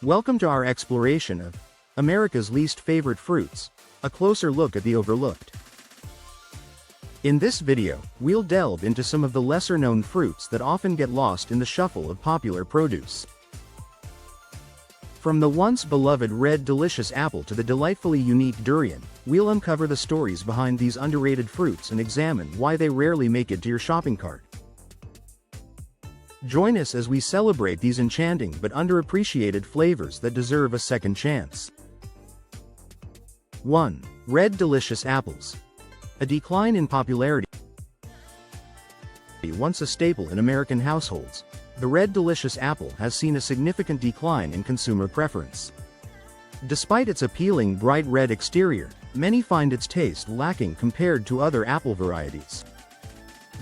Welcome to our exploration of America's least favorite fruits, a closer look at the overlooked. In this video, we'll delve into some of the lesser-known fruits that often get lost in the shuffle of popular produce. From the once beloved red delicious apple to the delightfully unique durian, we'll uncover the stories behind these underrated fruits and examine why they rarely make it to your shopping cart. Join us as we celebrate these enchanting but underappreciated flavors that deserve a second chance. 1. Red delicious apples. A decline in popularity. Once a staple in American households, the red delicious apple has seen a significant decline in consumer preference. Despite its appealing bright red exterior, many find its taste lacking compared to other apple varieties.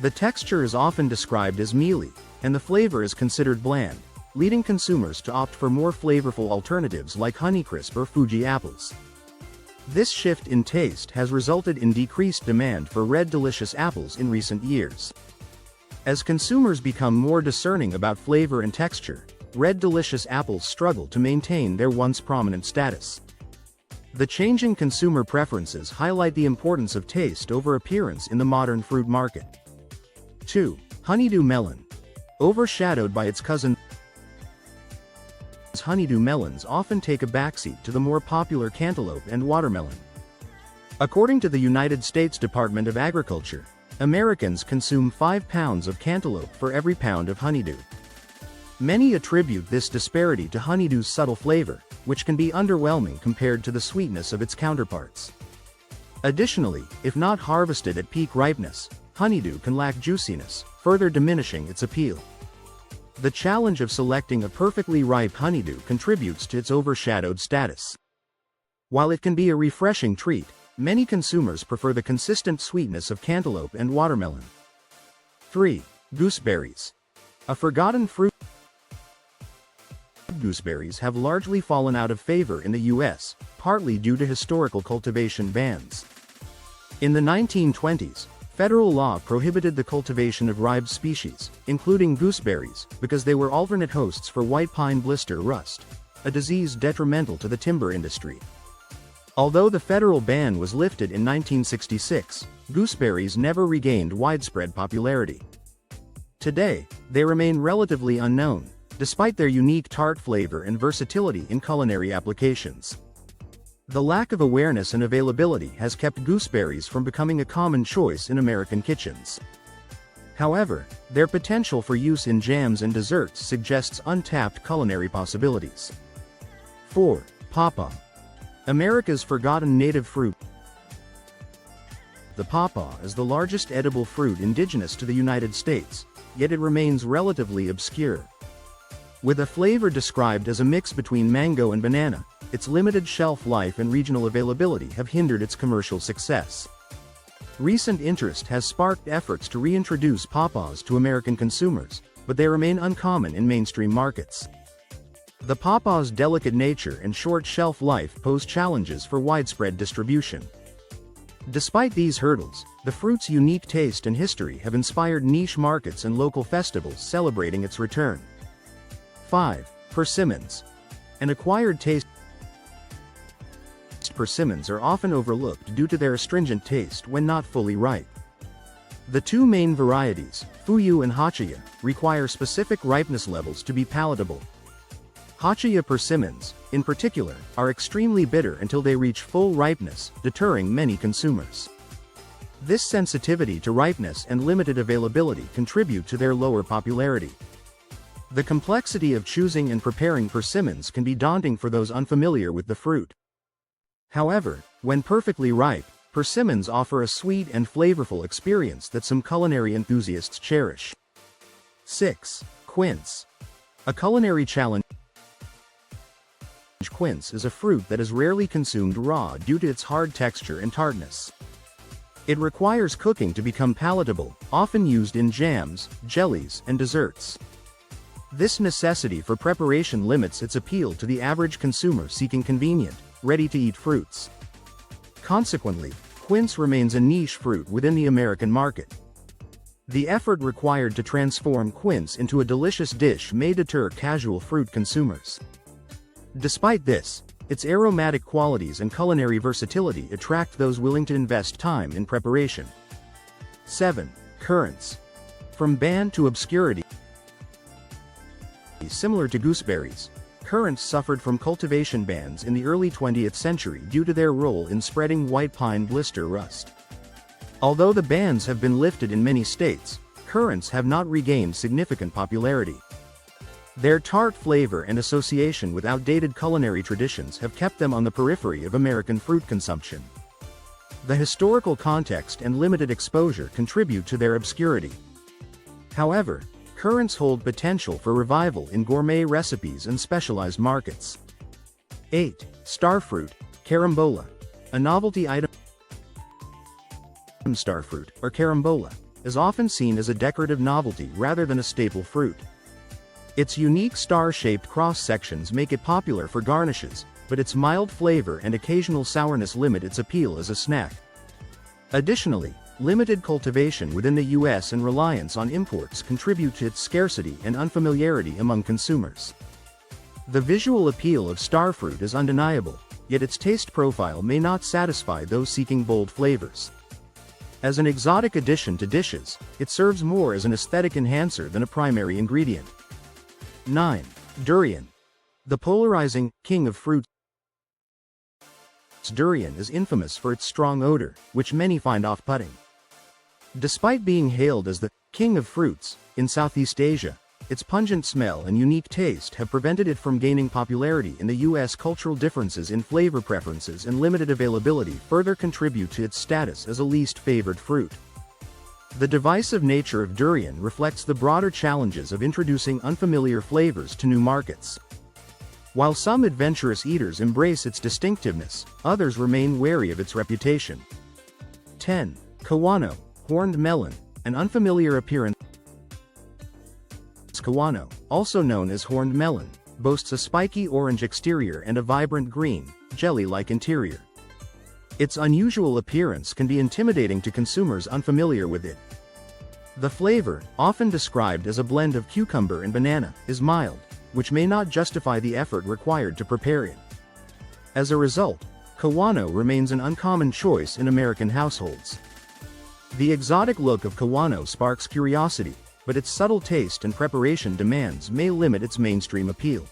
The texture is often described as mealy, and the flavor is considered bland, leading consumers to opt for more flavorful alternatives like Honeycrisp or Fuji apples. This shift in taste has resulted in decreased demand for red delicious apples in recent years. As consumers become more discerning about flavor and texture, red delicious apples struggle to maintain their once prominent status. The changing consumer preferences highlight the importance of taste over appearance in the modern fruit market. 2. Honeydew melon. Overshadowed by its cousin, honeydew melons often take a backseat to the more popular cantaloupe and watermelon. According to the United States Department of Agriculture, Americans consume 5 pounds of cantaloupe for every pound of honeydew. Many attribute this disparity to honeydew's subtle flavor, which can be underwhelming compared to the sweetness of its counterparts. Additionally, if not harvested at peak ripeness, honeydew can lack juiciness, further diminishing its appeal. The challenge of selecting a perfectly ripe honeydew contributes to its overshadowed status. While it can be a refreshing treat, many consumers prefer the consistent sweetness of cantaloupe and watermelon. 3. Gooseberries. A forgotten fruit. Gooseberries have largely fallen out of favor in the U.S., partly due to historical cultivation bans. In the 1920s, federal law prohibited the cultivation of ripe species, including gooseberries, because they were alternate hosts for white pine blister rust, a disease detrimental to the timber industry. Although the federal ban was lifted in 1966, gooseberries never regained widespread popularity. Today, they remain relatively unknown, despite their unique tart flavor and versatility in culinary applications. The lack of awareness and availability has kept gooseberries from becoming a common choice in American kitchens. However, their potential for use in jams and desserts suggests untapped culinary possibilities. 4. Pawpaw. America's forgotten native fruit. The pawpaw is the largest edible fruit indigenous to the United States, yet it remains relatively obscure. With a flavor described as a mix between mango and banana, its limited shelf life and regional availability have hindered its commercial success. Recent interest has sparked efforts to reintroduce pawpaws to American consumers, but they remain uncommon in mainstream markets. The pawpaw's delicate nature and short shelf life pose challenges for widespread distribution. Despite these hurdles, the fruit's unique taste and history have inspired niche markets and local festivals celebrating its return. 5. Persimmons. An acquired taste. Persimmons are often overlooked due to their astringent taste when not fully ripe. The two main varieties, Fuyu and Hachiya, require specific ripeness levels to be palatable. Hachiya persimmons, in particular, are extremely bitter until they reach full ripeness, deterring many consumers. This sensitivity to ripeness and limited availability contribute to their lower popularity. The complexity of choosing and preparing persimmons can be daunting for those unfamiliar with the fruit. However, when perfectly ripe, persimmons offer a sweet and flavorful experience that some culinary enthusiasts cherish. 6. Quince. A culinary challenge. Quince is a fruit that is rarely consumed raw due to its hard texture and tartness. It requires cooking to become palatable, often used in jams, jellies, and desserts. This necessity for preparation limits its appeal to the average consumer seeking convenient, ready-to-eat fruits. Consequently, quince remains a niche fruit within the American market. The effort required to transform quince into a delicious dish may deter casual fruit consumers. Despite this, its aromatic qualities and culinary versatility attract those willing to invest time in preparation. 7. Currants. From banned to obscurity. Similar to gooseberries, currants suffered from cultivation bans in the early 20th century due to their role in spreading white pine blister rust. Although the bans have been lifted in many states, currants have not regained significant popularity. Their tart flavor and association with outdated culinary traditions have kept them on the periphery of American fruit consumption. The historical context and limited exposure contribute to their obscurity. However, currants hold potential for revival in gourmet recipes and specialized markets. 8. Starfruit, carambola. A novelty item. Starfruit, or carambola, is often seen as a decorative novelty rather than a staple fruit. Its unique star-shaped cross-sections make it popular for garnishes, but its mild flavor and occasional sourness limit its appeal as a snack. Additionally, limited cultivation within the US and reliance on imports contribute to its scarcity and unfamiliarity among consumers. The visual appeal of starfruit is undeniable, yet its taste profile may not satisfy those seeking bold flavors. As an exotic addition to dishes, it serves more as an aesthetic enhancer than a primary ingredient. 9. Durian. The polarizing king of fruits. Durian is infamous for its strong odor, which many find off-putting. Despite being hailed as the king of fruits in Southeast Asia, its pungent smell and unique taste have prevented it from gaining popularity in the US. Cultural differences in flavor preferences and limited availability further contribute to its status as a least favored fruit. The divisive nature of durian reflects the broader challenges of introducing unfamiliar flavors to new markets. While some adventurous eaters embrace its distinctiveness, others remain wary of its reputation. 10. Kawano, horned melon, an unfamiliar appearance. Kawano, also known as horned melon, boasts a spiky orange exterior and a vibrant green, jelly-like interior. Its unusual appearance can be intimidating to consumers unfamiliar with it. The flavor, often described as a blend of cucumber and banana, is mild, which may not justify the effort required to prepare it. As a result, Kawano remains an uncommon choice in American households. The exotic look of Kawano sparks curiosity, but its subtle taste and preparation demands may limit its mainstream appeal.